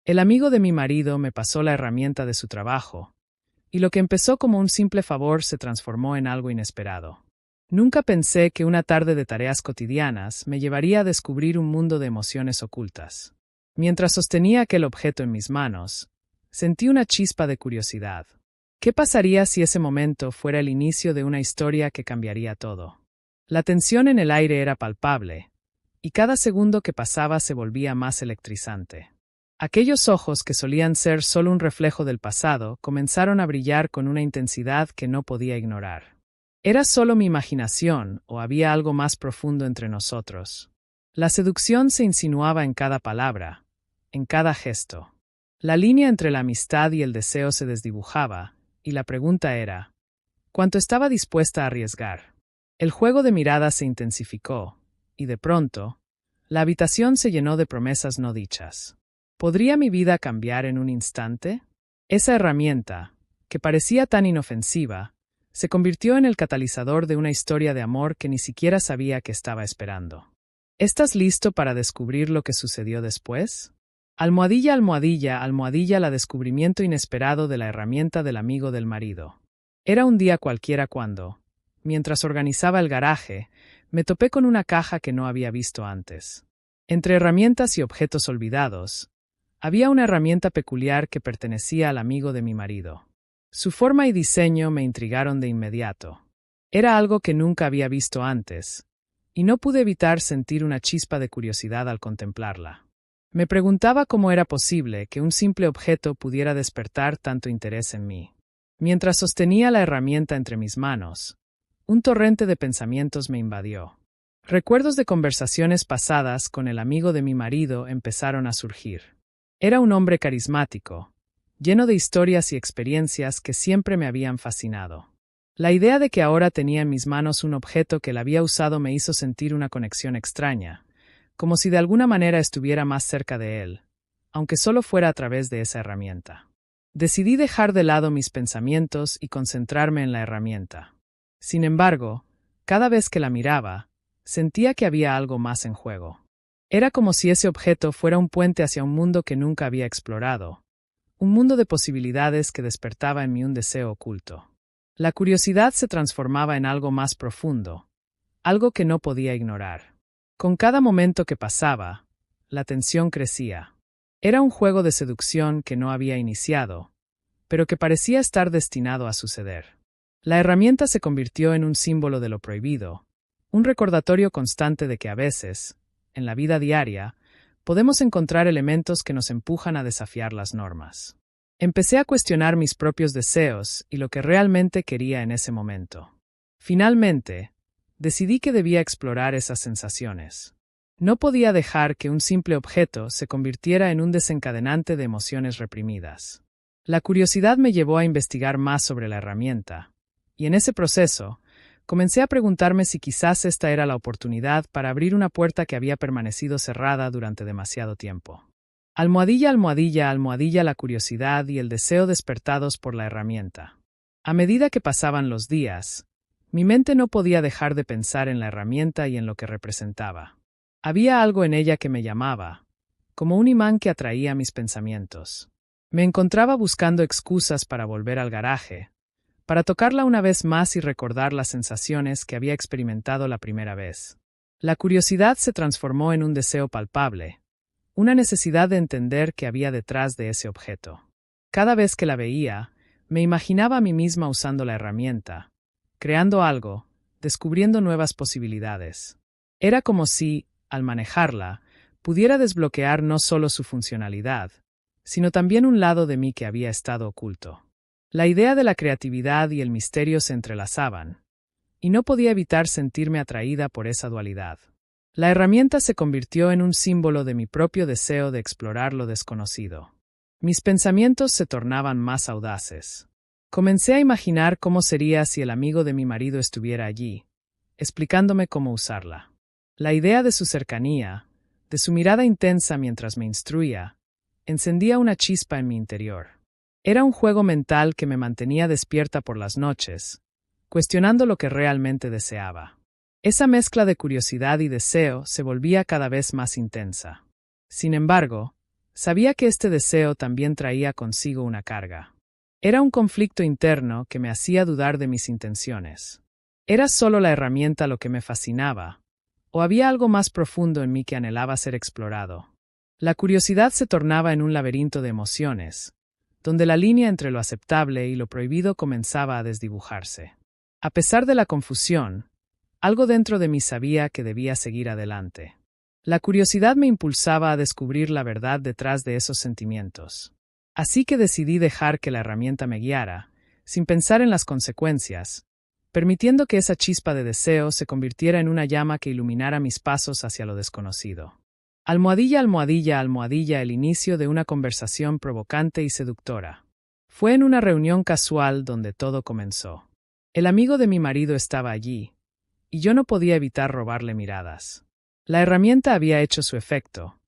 El amigo de mi marido me pasó la herramienta de su trabajo, y lo que empezó como un simple favor se transformó en algo inesperado. Nunca pensé que una tarde de tareas cotidianas me llevaría a descubrir un mundo de emociones ocultas. Mientras sostenía aquel objeto en mis manos, sentí una chispa de curiosidad. ¿Qué pasaría si ese momento fuera el inicio de una historia que cambiaría todo? La tensión en el aire era palpable, y cada segundo que pasaba se volvía más electrizante. Aquellos ojos que solían ser solo un reflejo del pasado comenzaron a brillar con una intensidad que no podía ignorar. ¿Era solo mi imaginación o había algo más profundo entre nosotros? La seducción se insinuaba en cada palabra, en cada gesto. La línea entre la amistad y el deseo se desdibujaba, y la pregunta era, ¿cuánto estaba dispuesta a arriesgar? El juego de miradas se intensificó, y de pronto, la habitación se llenó de promesas no dichas. ¿Podría mi vida cambiar en un instante? Esa herramienta, que parecía tan inofensiva, se convirtió en el catalizador de una historia de amor que ni siquiera sabía que estaba esperando. ¿Estás listo para descubrir lo que sucedió después? Almohadilla, almohadilla, almohadilla, la descubrimiento inesperado de la herramienta del amigo del marido. Era un día cualquiera cuando, mientras organizaba el garaje, me topé con una caja que no había visto antes. Entre herramientas y objetos olvidados, había una herramienta peculiar que pertenecía al amigo de mi marido. Su forma y diseño me intrigaron de inmediato. Era algo que nunca había visto antes, y no pude evitar sentir una chispa de curiosidad al contemplarla. Me preguntaba cómo era posible que un simple objeto pudiera despertar tanto interés en mí. Mientras sostenía la herramienta entre mis manos, un torrente de pensamientos me invadió. Recuerdos de conversaciones pasadas con el amigo de mi marido empezaron a surgir. Era un hombre carismático, lleno de historias y experiencias que siempre me habían fascinado. La idea de que ahora tenía en mis manos un objeto que él había usado me hizo sentir una conexión extraña, como si de alguna manera estuviera más cerca de él, aunque solo fuera a través de esa herramienta. Decidí dejar de lado mis pensamientos y concentrarme en la herramienta. Sin embargo, cada vez que la miraba, sentía que había algo más en juego. Era como si ese objeto fuera un puente hacia un mundo que nunca había explorado, un mundo de posibilidades que despertaba en mí un deseo oculto. La curiosidad se transformaba en algo más profundo, algo que no podía ignorar. Con cada momento que pasaba, la tensión crecía. Era un juego de seducción que no había iniciado, pero que parecía estar destinado a suceder. La herramienta se convirtió en un símbolo de lo prohibido, un recordatorio constante de que a veces, en la vida diaria, podemos encontrar elementos que nos empujan a desafiar las normas. Empecé a cuestionar mis propios deseos y lo que realmente quería en ese momento. Finalmente, decidí que debía explorar esas sensaciones. No podía dejar que un simple objeto se convirtiera en un desencadenante de emociones reprimidas. La curiosidad me llevó a investigar más sobre la herramienta, y en ese proceso, comencé a preguntarme si quizás esta era la oportunidad para abrir una puerta que había permanecido cerrada durante demasiado tiempo. Almohadilla, almohadilla, almohadilla, la curiosidad y el deseo despertados por la herramienta. A medida que pasaban los días, mi mente no podía dejar de pensar en la herramienta y en lo que representaba. Había algo en ella que me llamaba, como un imán que atraía mis pensamientos. Me encontraba buscando excusas para volver al garaje, para tocarla una vez más y recordar las sensaciones que había experimentado la primera vez. La curiosidad se transformó en un deseo palpable, una necesidad de entender qué había detrás de ese objeto. Cada vez que la veía, me imaginaba a mí misma usando la herramienta, creando algo, descubriendo nuevas posibilidades. Era como si, al manejarla, pudiera desbloquear no solo su funcionalidad, sino también un lado de mí que había estado oculto. La idea de la creatividad y el misterio se entrelazaban, y no podía evitar sentirme atraída por esa dualidad. La herramienta se convirtió en un símbolo de mi propio deseo de explorar lo desconocido. Mis pensamientos se tornaban más audaces. Comencé a imaginar cómo sería si el amigo de mi marido estuviera allí, explicándome cómo usarla. La idea de su cercanía, de su mirada intensa mientras me instruía, encendía una chispa en mi interior. Era un juego mental que me mantenía despierta por las noches, cuestionando lo que realmente deseaba. Esa mezcla de curiosidad y deseo se volvía cada vez más intensa. Sin embargo, Sabía que este deseo también traía consigo una carga. Era un conflicto interno que me hacía dudar de mis intenciones. ¿Era solo la herramienta lo que me fascinaba? ¿O había algo más profundo en mí que anhelaba ser explorado? La curiosidad se tornaba en un laberinto de emociones, donde la línea entre lo aceptable y lo prohibido comenzaba a desdibujarse. A pesar de la confusión, algo dentro de mí sabía que debía seguir adelante. La curiosidad me impulsaba a descubrir la verdad detrás de esos sentimientos. Así que decidí dejar que la herramienta me guiara, sin pensar en las consecuencias, permitiendo que esa chispa de deseo se convirtiera en una llama que iluminara mis pasos hacia lo desconocido. Almohadilla, almohadilla, almohadilla, el inicio de una conversación provocante y seductora. Fue en una reunión casual donde todo comenzó. El amigo de mi marido estaba allí, y yo no podía evitar robarle miradas. La herramienta había hecho su efecto,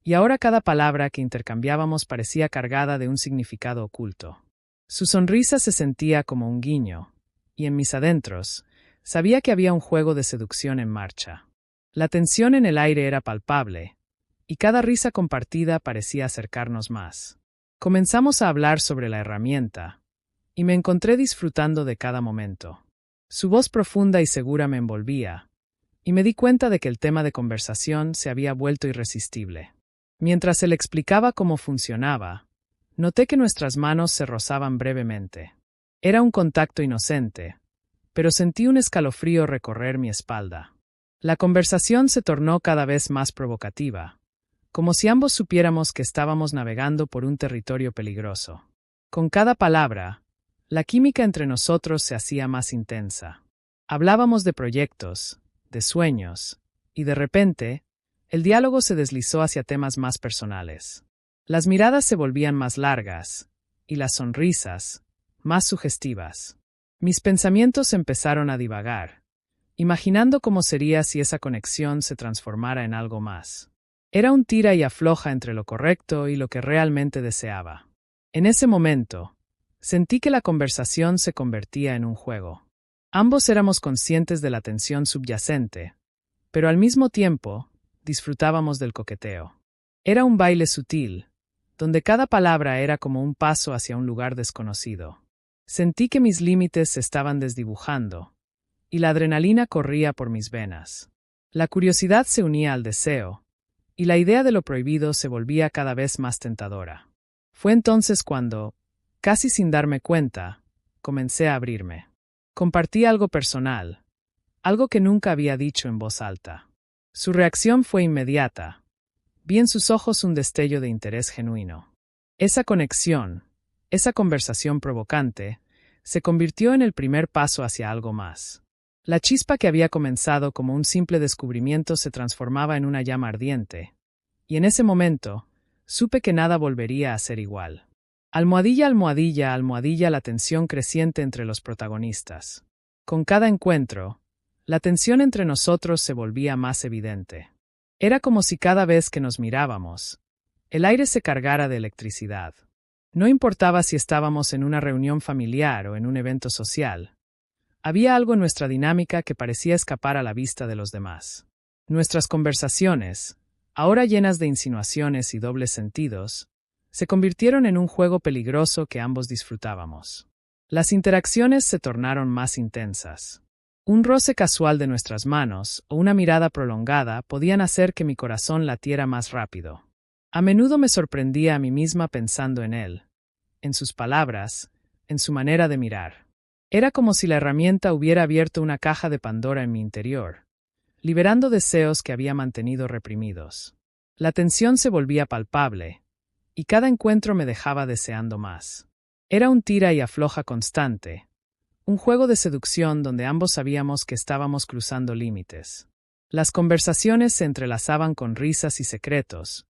y ahora cada palabra que intercambiábamos parecía cargada de un significado oculto. Su sonrisa se sentía como un guiño, y en mis adentros, sabía que había un juego de seducción en marcha. La tensión en el aire era palpable, y cada risa compartida parecía acercarnos más. Comenzamos a hablar sobre la herramienta, y me encontré disfrutando de cada momento. Su voz profunda y segura me envolvía, y me di cuenta de que el tema de conversación se había vuelto irresistible. Mientras él explicaba cómo funcionaba, noté que nuestras manos se rozaban brevemente. Era un contacto inocente, pero sentí un escalofrío recorrer mi espalda. La conversación se tornó cada vez más provocativa, como si ambos supiéramos que estábamos navegando por un territorio peligroso. Con cada palabra, la química entre nosotros se hacía más intensa. Hablábamos de proyectos, de sueños, y de repente, el diálogo se deslizó hacia temas más personales. Las miradas se volvían más largas, y las sonrisas, más sugestivas. Mis pensamientos empezaron a divagar, imaginando cómo sería si esa conexión se transformara en algo más. Era un tira y afloja entre lo correcto y lo que realmente deseaba. En ese momento, sentí que la conversación se convertía en un juego. Ambos éramos conscientes de la tensión subyacente, pero al mismo tiempo, disfrutábamos del coqueteo. Era un baile sutil, donde cada palabra era como un paso hacia un lugar desconocido. Sentí que mis límites se estaban desdibujando, y la adrenalina corría por mis venas. La curiosidad se unía al deseo, y la idea de lo prohibido se volvía cada vez más tentadora. Fue entonces cuando, casi sin darme cuenta, comencé a abrirme. Compartí algo personal, algo que nunca había dicho en voz alta. Su reacción fue inmediata. Vi en sus ojos un destello de interés genuino. Esa conexión, esa conversación provocante, se convirtió en el primer paso hacia algo más. La chispa que había comenzado como un simple descubrimiento se transformaba en una llama ardiente, y en ese momento, supe que nada volvería a ser igual. Almohadilla, almohadilla, almohadilla, la tensión creciente entre los protagonistas. Con cada encuentro, la tensión entre nosotros se volvía más evidente. Era como si cada vez que nos mirábamos, el aire se cargara de electricidad. No importaba si estábamos en una reunión familiar o en un evento social. Había algo en nuestra dinámica que parecía escapar a la vista de los demás. Nuestras conversaciones, ahora llenas de insinuaciones y dobles sentidos, se convirtieron en un juego peligroso que ambos disfrutábamos. Las interacciones se tornaron más intensas. Un roce casual de nuestras manos o una mirada prolongada podían hacer que mi corazón latiera más rápido. A menudo me sorprendía a mí misma pensando en él, en sus palabras, en su manera de mirar. Era como si la herramienta hubiera abierto una caja de Pandora en mi interior, liberando deseos que había mantenido reprimidos. La tensión se volvía palpable, y cada encuentro me dejaba deseando más. Era un tira y afloja constante, un juego de seducción donde ambos sabíamos que estábamos cruzando límites. Las conversaciones se entrelazaban con risas y secretos,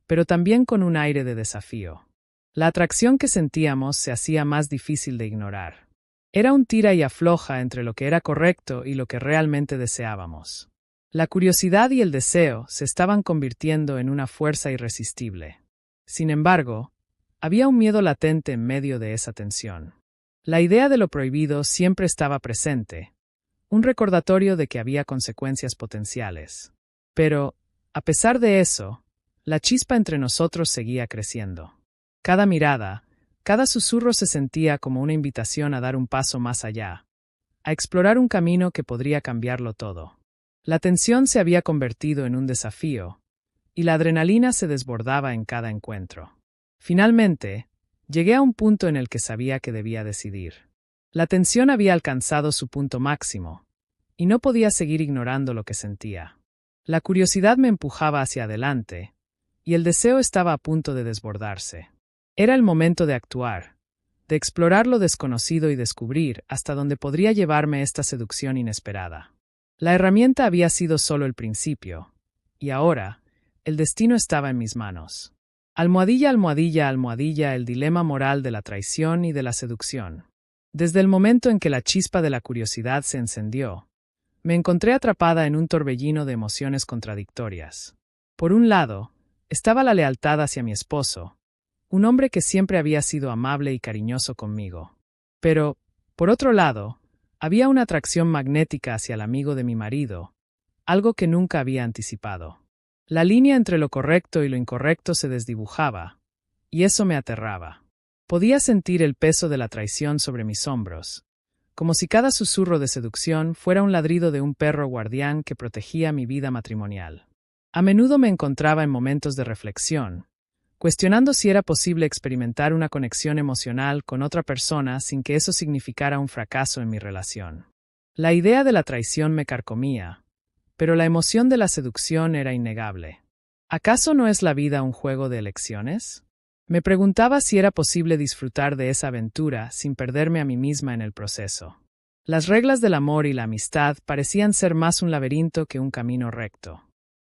pero también con un aire de desafío. La atracción que sentíamos se hacía más difícil de ignorar. Era un tira y afloja entre lo que era correcto y lo que realmente deseábamos. La curiosidad y el deseo se estaban convirtiendo en una fuerza irresistible. Sin embargo, había un miedo latente en medio de esa tensión. La idea de lo prohibido siempre estaba presente, un recordatorio de que había consecuencias potenciales. Pero, a pesar de eso, La chispa entre nosotros seguía creciendo. Cada mirada, cada susurro se sentía como una invitación a dar un paso más allá, a explorar un camino que podría cambiarlo todo. La tensión se había convertido en un desafío, y la adrenalina se desbordaba en cada encuentro. Finalmente, llegué a un punto en el que sabía que debía decidir. La tensión había alcanzado su punto máximo, y no podía seguir ignorando lo que sentía. La curiosidad me empujaba hacia adelante, y el deseo estaba a punto de desbordarse. Era el momento de actuar, de explorar lo desconocido y descubrir hasta dónde podría llevarme esta seducción inesperada. La herramienta había sido solo el principio, y ahora, el destino estaba en mis manos. Almohadilla, almohadilla, almohadilla, el dilema moral de la traición y de la seducción. Desde el momento en que la chispa de la curiosidad se encendió, me encontré atrapada en un torbellino de emociones contradictorias. Por un lado, estaba la lealtad hacia mi esposo, un hombre que siempre había sido amable y cariñoso conmigo. Pero, por otro lado, había una atracción magnética hacia el amigo de mi marido, algo que nunca había anticipado. La línea entre lo correcto y lo incorrecto se desdibujaba, y eso me aterraba. Podía sentir el peso de la traición sobre mis hombros, como si cada susurro de seducción fuera un ladrido de un perro guardián que protegía mi vida matrimonial. A menudo me encontraba en momentos de reflexión, cuestionando si era posible experimentar una conexión emocional con otra persona sin que eso significara un fracaso en mi relación. La idea de la traición me carcomía, pero la emoción de la seducción era innegable. ¿Acaso no es la vida un juego de elecciones? Me preguntaba si era posible disfrutar de esa aventura sin perderme a mí misma en el proceso. Las reglas del amor y la amistad parecían ser más un laberinto que un camino recto.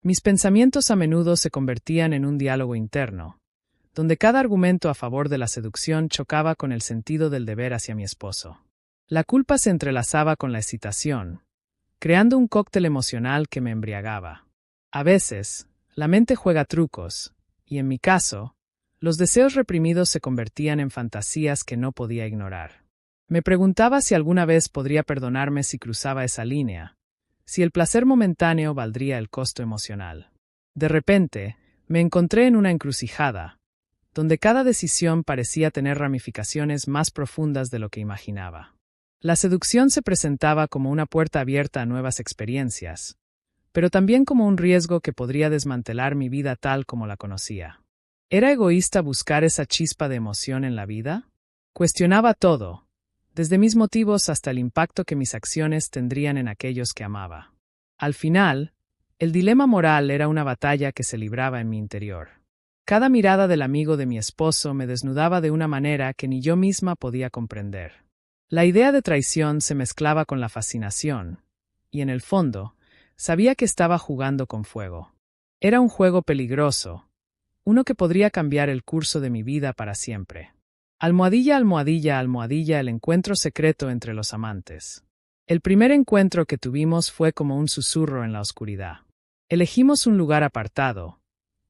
Mis pensamientos a menudo se convertían en un diálogo interno, donde cada argumento a favor de la seducción chocaba con el sentido del deber hacia mi esposo. La culpa se entrelazaba con la excitación, creando un cóctel emocional que me embriagaba. A veces, la mente juega trucos, y en mi caso, los deseos reprimidos se convertían en fantasías que no podía ignorar. Me preguntaba si alguna vez podría perdonarme si cruzaba esa línea, si el placer momentáneo valdría el costo emocional. De repente, me encontré en una encrucijada, donde cada decisión parecía tener ramificaciones más profundas de lo que imaginaba. La seducción se presentaba como una puerta abierta a nuevas experiencias, pero también como un riesgo que podría desmantelar mi vida tal como la conocía. ¿Era egoísta buscar esa chispa de emoción en la vida? Cuestionaba todo, desde mis motivos hasta el impacto que mis acciones tendrían en aquellos que amaba. Al final, el dilema moral era una batalla que se libraba en mi interior. Cada mirada del amigo de mi esposo me desnudaba de una manera que ni yo misma podía comprender. La idea de traición se mezclaba con la fascinación, y en el fondo, sabía que estaba jugando con fuego. Era un juego peligroso, uno que podría cambiar el curso de mi vida para siempre. Almohadilla, almohadilla, almohadilla, el encuentro secreto entre los amantes. El primer encuentro que tuvimos fue como un susurro en la oscuridad. Elegimos un lugar apartado,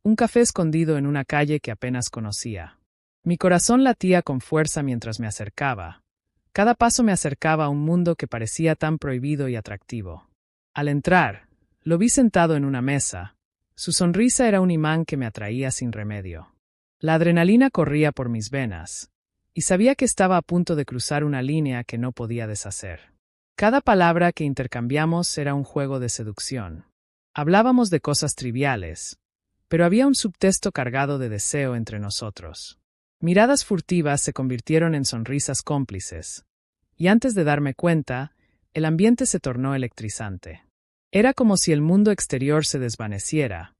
un café escondido en una calle que apenas conocía. Mi corazón latía con fuerza mientras me acercaba. Cada paso me acercaba a un mundo que parecía tan prohibido y atractivo. Al entrar, lo vi sentado en una mesa. Su sonrisa era un imán que me atraía sin remedio. La adrenalina corría por mis venas, y sabía que estaba a punto de cruzar una línea que no podía deshacer. Cada palabra que intercambiamos era un juego de seducción. Hablábamos de cosas triviales, pero había un subtexto cargado de deseo entre nosotros. Miradas furtivas se convirtieron en sonrisas cómplices, y antes de darme cuenta, el ambiente se tornó electrizante. Era como si el mundo exterior se desvaneciera,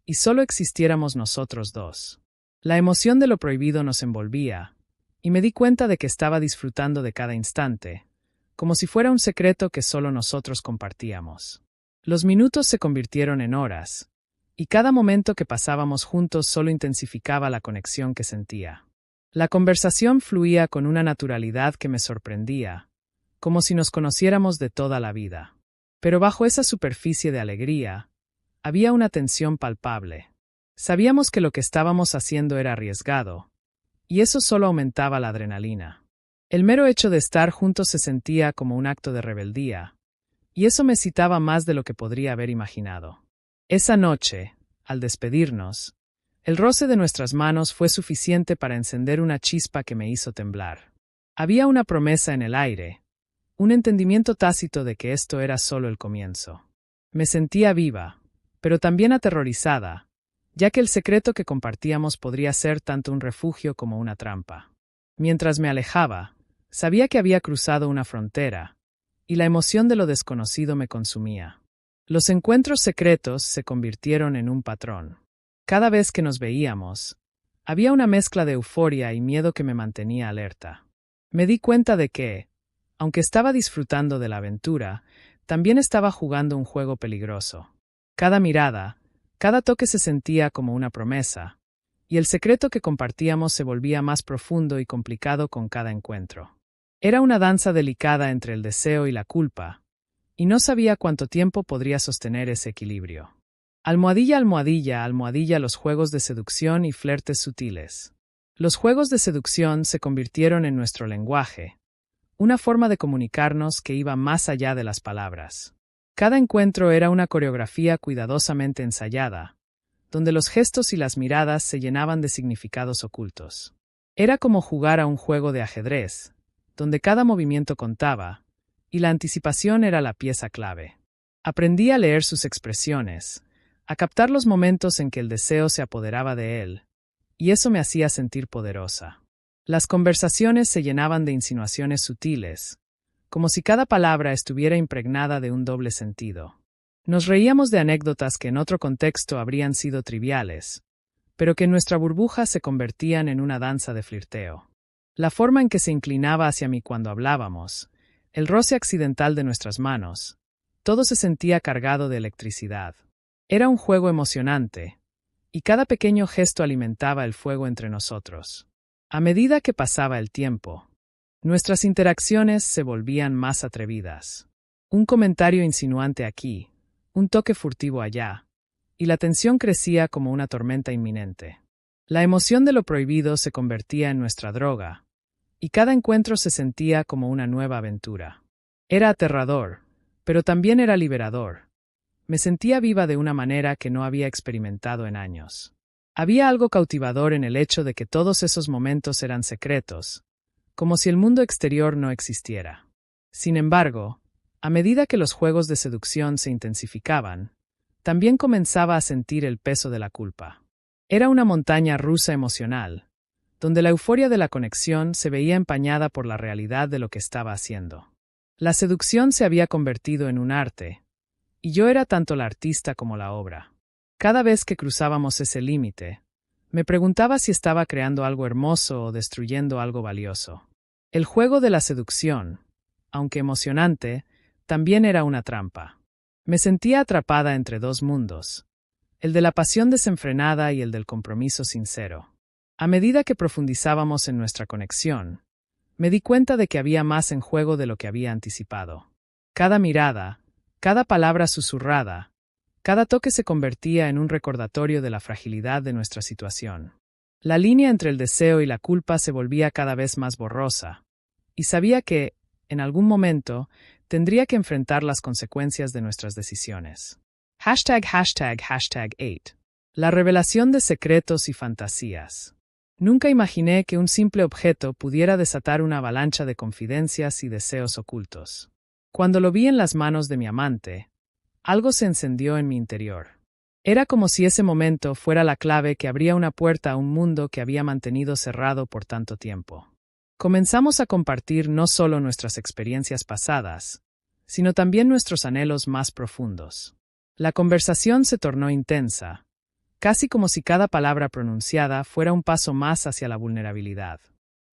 y solo existiéramos nosotros dos. La emoción de lo prohibido nos envolvía, y me di cuenta de que estaba disfrutando de cada instante, como si fuera un secreto que solo nosotros compartíamos. Los minutos se convirtieron en horas, y cada momento que pasábamos juntos solo intensificaba la conexión que sentía. La conversación fluía con una naturalidad que me sorprendía, como si nos conociéramos de toda la vida. Pero bajo esa superficie de alegría, había una tensión palpable. Sabíamos que lo que estábamos haciendo era arriesgado, y eso solo aumentaba la adrenalina. El mero hecho de estar juntos se sentía como un acto de rebeldía, y eso me excitaba más de lo que podría haber imaginado. Esa noche, al despedirnos, El roce de nuestras manos fue suficiente para encender una chispa que me hizo temblar. Había una promesa en el aire, un entendimiento tácito de que esto era solo el comienzo. Me sentía viva, pero también aterrorizada, ya que el secreto que compartíamos podría ser tanto un refugio como una trampa. Mientras me alejaba, sabía que había cruzado una frontera, y la emoción de lo desconocido me consumía. Los encuentros secretos se convirtieron en un patrón. Cada vez que nos veíamos, había una mezcla de euforia y miedo que me mantenía alerta. Me di cuenta de que, aunque estaba disfrutando de la aventura, también estaba jugando un juego peligroso. Cada mirada, cada toque se sentía como una promesa, y el secreto que compartíamos se volvía más profundo y complicado con cada encuentro. Era una danza delicada entre el deseo y la culpa, y no sabía cuánto tiempo podría sostener ese equilibrio. Almohadilla, almohadilla, almohadilla, los juegos de seducción y flertes sutiles. Los juegos de seducción se convirtieron en nuestro lenguaje, una forma de comunicarnos que iba más allá de las palabras. Cada encuentro era una coreografía cuidadosamente ensayada, donde los gestos y las miradas se llenaban de significados ocultos. Era como jugar a un juego de ajedrez, donde cada movimiento contaba, y la anticipación era la pieza clave. Aprendí a leer sus expresiones, a captar los momentos en que el deseo se apoderaba de él, y eso me hacía sentir poderosa. Las conversaciones se llenaban de insinuaciones sutiles, como si cada palabra estuviera impregnada de un doble sentido. Nos reíamos de anécdotas que en otro contexto habrían sido triviales, pero que en nuestra burbuja se convertían en una danza de flirteo. La forma en que se inclinaba hacia mí cuando hablábamos, el roce accidental de nuestras manos, todo se sentía cargado de electricidad. Era un juego emocionante, y cada pequeño gesto alimentaba el fuego entre nosotros. A medida que pasaba el tiempo, nuestras interacciones se volvían más atrevidas. Un comentario insinuante aquí, un toque furtivo allá, y la tensión crecía como una tormenta inminente. La emoción de lo prohibido se convertía en nuestra droga, y cada encuentro se sentía como una nueva aventura. Era aterrador, pero también era liberador. Me sentía viva de una manera que no había experimentado en años. Había algo cautivador en el hecho de que todos esos momentos eran secretos, como si el mundo exterior no existiera. Sin embargo, a medida que los juegos de seducción se intensificaban, también comenzaba a sentir el peso de la culpa. Era una montaña rusa emocional, donde la euforia de la conexión se veía empañada por la realidad de lo que estaba haciendo. La seducción se había convertido en un arte, y yo era tanto la artista como la obra. Cada vez que cruzábamos ese límite, me preguntaba si estaba creando algo hermoso o destruyendo algo valioso. El juego de la seducción, aunque emocionante, también era una trampa. Me sentía atrapada entre dos mundos, el de la pasión desenfrenada y el del compromiso sincero. A medida que profundizábamos en nuestra conexión, me di cuenta de que había más en juego de lo que había anticipado. Cada mirada, cada palabra susurrada, cada toque se convertía en un recordatorio de la fragilidad de nuestra situación. La línea entre el deseo y la culpa se volvía cada vez más borrosa, y sabía que, en algún momento, tendría que enfrentar las consecuencias de nuestras decisiones. #8. La revelación de secretos y fantasías. Nunca imaginé que un simple objeto pudiera desatar una avalancha de confidencias y deseos ocultos. Cuando lo vi en las manos de mi amante, algo se encendió en mi interior. Era como si ese momento fuera la clave que abría una puerta a un mundo que había mantenido cerrado por tanto tiempo. Comenzamos a compartir no solo nuestras experiencias pasadas, sino también nuestros anhelos más profundos. La conversación se tornó intensa, casi como si cada palabra pronunciada fuera un paso más hacia la vulnerabilidad.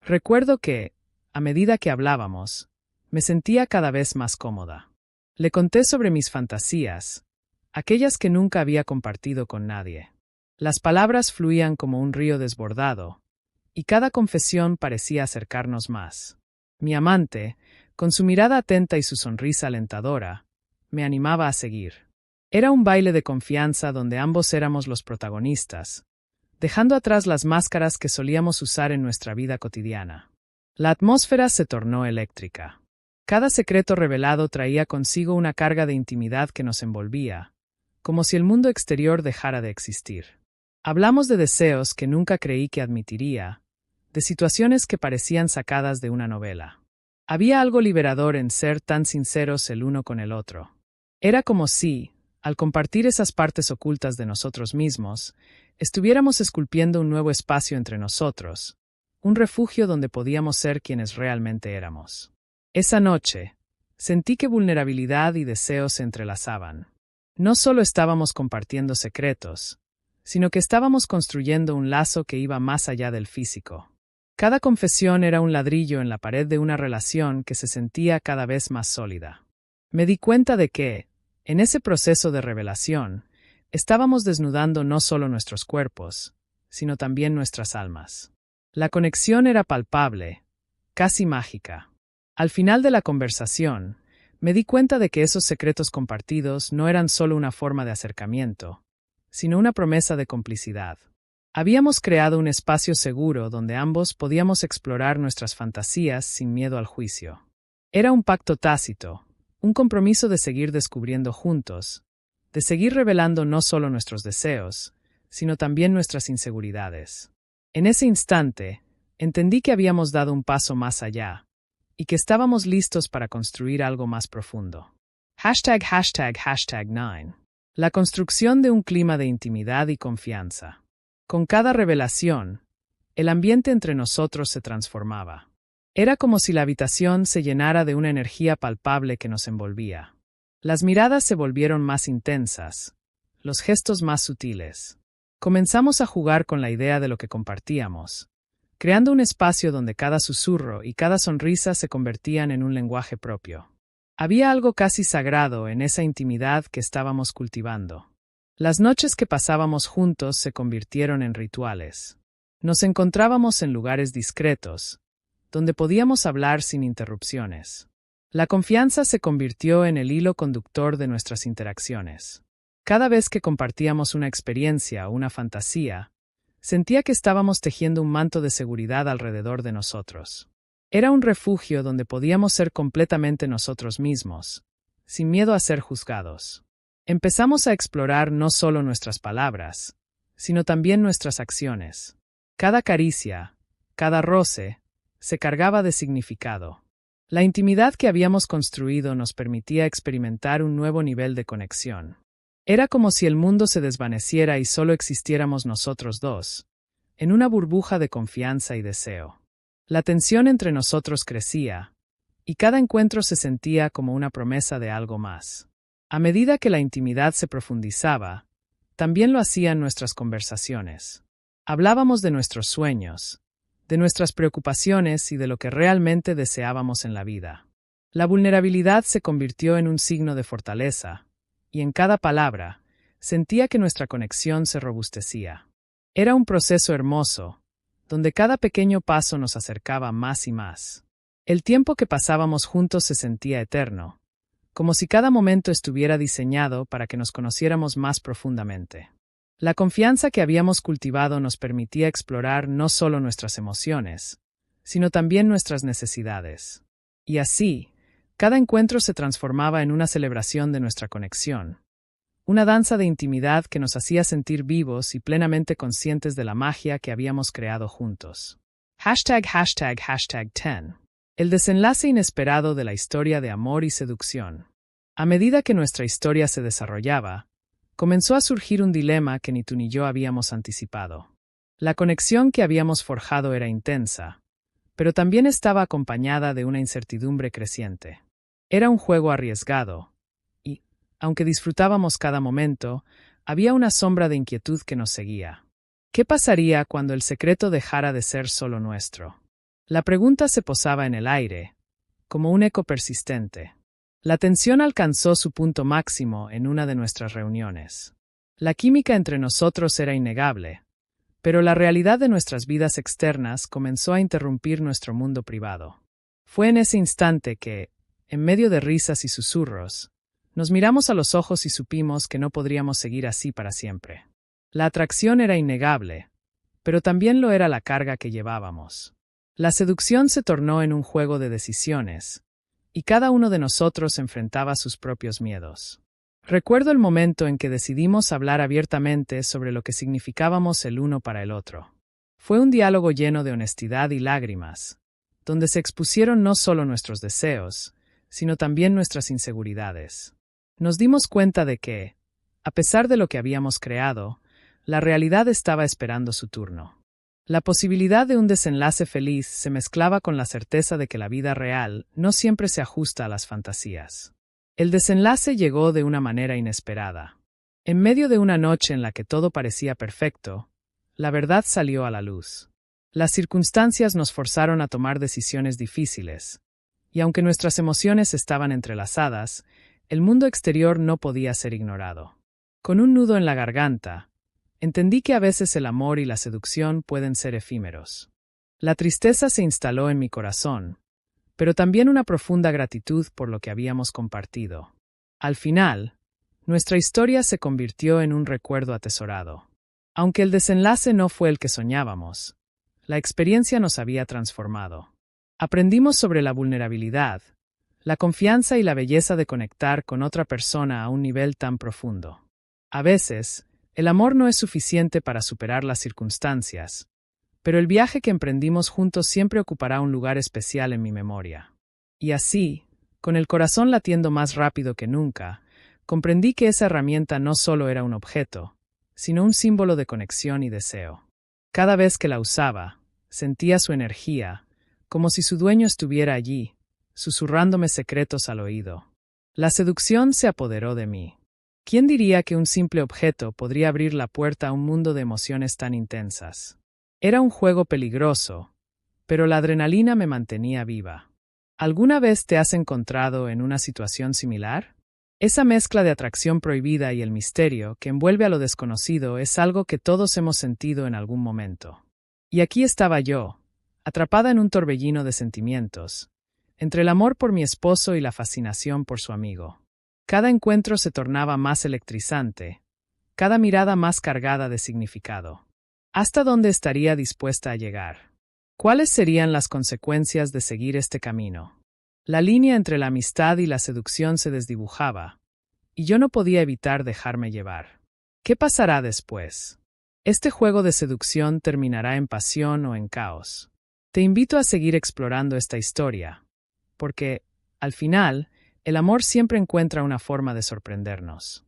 Recuerdo que, a medida que hablábamos, me sentía cada vez más cómoda. Le conté sobre mis fantasías, aquellas que nunca había compartido con nadie. Las palabras fluían como un río desbordado, y cada confesión parecía acercarnos más. Mi amante, con su mirada atenta y su sonrisa alentadora, me animaba a seguir. Era un baile de confianza donde ambos éramos los protagonistas, dejando atrás las máscaras que solíamos usar en nuestra vida cotidiana. La atmósfera se tornó eléctrica. Cada secreto revelado traía consigo una carga de intimidad que nos envolvía, como si el mundo exterior dejara de existir. Hablamos de deseos que nunca creí que admitiría, de situaciones que parecían sacadas de una novela. Había algo liberador en ser tan sinceros el uno con el otro. Era como si, al compartir esas partes ocultas de nosotros mismos, estuviéramos esculpiendo un nuevo espacio entre nosotros, un refugio donde podíamos ser quienes realmente éramos. Esa noche, sentí que vulnerabilidad y deseos se entrelazaban. No solo estábamos compartiendo secretos, sino que estábamos construyendo un lazo que iba más allá del físico. Cada confesión era un ladrillo en la pared de una relación que se sentía cada vez más sólida. Me di cuenta de que, en ese proceso de revelación, estábamos desnudando no solo nuestros cuerpos, sino también nuestras almas. La conexión era palpable, casi mágica. Al final de la conversación, me di cuenta de que esos secretos compartidos no eran solo una forma de acercamiento, sino una promesa de complicidad. Habíamos creado un espacio seguro donde ambos podíamos explorar nuestras fantasías sin miedo al juicio. Era un pacto tácito, un compromiso de seguir descubriendo juntos, de seguir revelando no solo nuestros deseos, sino también nuestras inseguridades. En ese instante, entendí que habíamos dado un paso más allá, y que estábamos listos para construir algo más profundo. ###9. La construcción de un clima de intimidad y confianza. Con cada revelación, el ambiente entre nosotros se transformaba. Era como si la habitación se llenara de una energía palpable que nos envolvía. Las miradas se volvieron más intensas, los gestos más sutiles. Comenzamos a jugar con la idea de lo que compartíamos, creando un espacio donde cada susurro y cada sonrisa se convertían en un lenguaje propio. Había algo casi sagrado en esa intimidad que estábamos cultivando. Las noches que pasábamos juntos se convirtieron en rituales. Nos encontrábamos en lugares discretos, donde podíamos hablar sin interrupciones. La confianza se convirtió en el hilo conductor de nuestras interacciones. Cada vez que compartíamos una experiencia o una fantasía, sentía que estábamos tejiendo un manto de seguridad alrededor de nosotros. Era un refugio donde podíamos ser completamente nosotros mismos, sin miedo a ser juzgados. Empezamos a explorar no solo nuestras palabras, sino también nuestras acciones. Cada caricia, cada roce, se cargaba de significado. La intimidad que habíamos construido nos permitía experimentar un nuevo nivel de conexión. Era como si el mundo se desvaneciera y solo existiéramos nosotros dos, en una burbuja de confianza y deseo. La tensión entre nosotros crecía, y cada encuentro se sentía como una promesa de algo más. A medida que la intimidad se profundizaba, también lo hacían nuestras conversaciones. Hablábamos de nuestros sueños, de nuestras preocupaciones y de lo que realmente deseábamos en la vida. La vulnerabilidad se convirtió en un signo de fortaleza, y en cada palabra, sentía que nuestra conexión se robustecía. Era un proceso hermoso, donde cada pequeño paso nos acercaba más y más. El tiempo que pasábamos juntos se sentía eterno, como si cada momento estuviera diseñado para que nos conociéramos más profundamente. La confianza que habíamos cultivado nos permitía explorar no solo nuestras emociones, sino también nuestras necesidades. Y así, cada encuentro se transformaba en una celebración de nuestra conexión, una danza de intimidad que nos hacía sentir vivos y plenamente conscientes de la magia que habíamos creado juntos. ###10. El desenlace inesperado de la historia de amor y seducción. A medida que nuestra historia se desarrollaba, comenzó a surgir un dilema que ni tú ni yo habíamos anticipado. La conexión que habíamos forjado era intensa, pero también estaba acompañada de una incertidumbre creciente. Era un juego arriesgado, y, aunque disfrutábamos cada momento, había una sombra de inquietud que nos seguía. ¿Qué pasaría cuando el secreto dejara de ser solo nuestro? La pregunta se posaba en el aire, como un eco persistente. La tensión alcanzó su punto máximo en una de nuestras reuniones. La química entre nosotros era innegable, pero la realidad de nuestras vidas externas comenzó a interrumpir nuestro mundo privado. Fue en ese instante que, en medio de risas y susurros, nos miramos a los ojos y supimos que no podríamos seguir así para siempre. La atracción era innegable, pero también lo era la carga que llevábamos. La seducción se tornó en un juego de decisiones, y cada uno de nosotros enfrentaba sus propios miedos. Recuerdo el momento en que decidimos hablar abiertamente sobre lo que significábamos el uno para el otro. Fue un diálogo lleno de honestidad y lágrimas, donde se expusieron no solo nuestros deseos, sino también nuestras inseguridades. Nos dimos cuenta de que, a pesar de lo que habíamos creado, la realidad estaba esperando su turno. La posibilidad de un desenlace feliz se mezclaba con la certeza de que la vida real no siempre se ajusta a las fantasías. El desenlace llegó de una manera inesperada. En medio de una noche en la que todo parecía perfecto, la verdad salió a la luz. Las circunstancias nos forzaron a tomar decisiones difíciles, y aunque nuestras emociones estaban entrelazadas, el mundo exterior no podía ser ignorado. Con un nudo en la garganta, entendí que a veces el amor y la seducción pueden ser efímeros. La tristeza se instaló en mi corazón, pero también una profunda gratitud por lo que habíamos compartido. Al final, nuestra historia se convirtió en un recuerdo atesorado. Aunque el desenlace no fue el que soñábamos, la experiencia nos había transformado. Aprendimos sobre la vulnerabilidad, la confianza y la belleza de conectar con otra persona a un nivel tan profundo. A veces, el amor no es suficiente para superar las circunstancias, pero el viaje que emprendimos juntos siempre ocupará un lugar especial en mi memoria. Y así, con el corazón latiendo más rápido que nunca, comprendí que esa herramienta no solo era un objeto, sino un símbolo de conexión y deseo. Cada vez que la usaba, sentía su energía, como si su dueño estuviera allí, susurrándome secretos al oído. La seducción se apoderó de mí. ¿Quién diría que un simple objeto podría abrir la puerta a un mundo de emociones tan intensas? Era un juego peligroso, pero la adrenalina me mantenía viva. ¿Alguna vez te has encontrado en una situación similar? Esa mezcla de atracción prohibida y el misterio que envuelve a lo desconocido es algo que todos hemos sentido en algún momento. Y aquí estaba yo, atrapada en un torbellino de sentimientos, entre el amor por mi esposo y la fascinación por su amigo. Cada encuentro se tornaba más electrizante, cada mirada más cargada de significado. ¿Hasta dónde estaría dispuesta a llegar? ¿Cuáles serían las consecuencias de seguir este camino? La línea entre la amistad y la seducción se desdibujaba, y yo no podía evitar dejarme llevar. ¿Qué pasará después? Este juego de seducción terminará en pasión o en caos. Te invito a seguir explorando esta historia, porque, al final, el amor siempre encuentra una forma de sorprendernos.